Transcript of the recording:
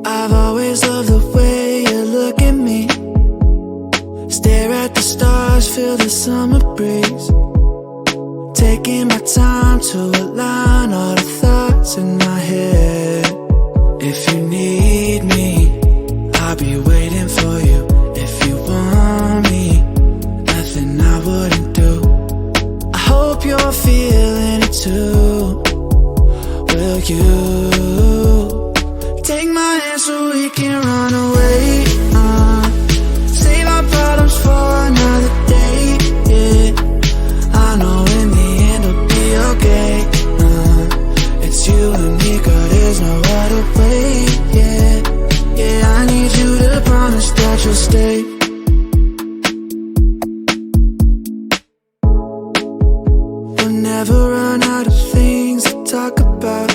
I've always loved the way you look at me. Stare at the stars, feel the summer breeze. Taking my time to align all the thoughts in my head. If you need me, I'll be waiting for you. If you want me, nothing I wouldn't do. I hope you're feeling it too. Will you take my hand so we can run away? Save our problems for another day, yeah. I know in the end it'll be okay. It's you and me, girl, there's no other way, yeah. Yeah, I need you to promise that you'll stay. We'll never run out of things to talk about.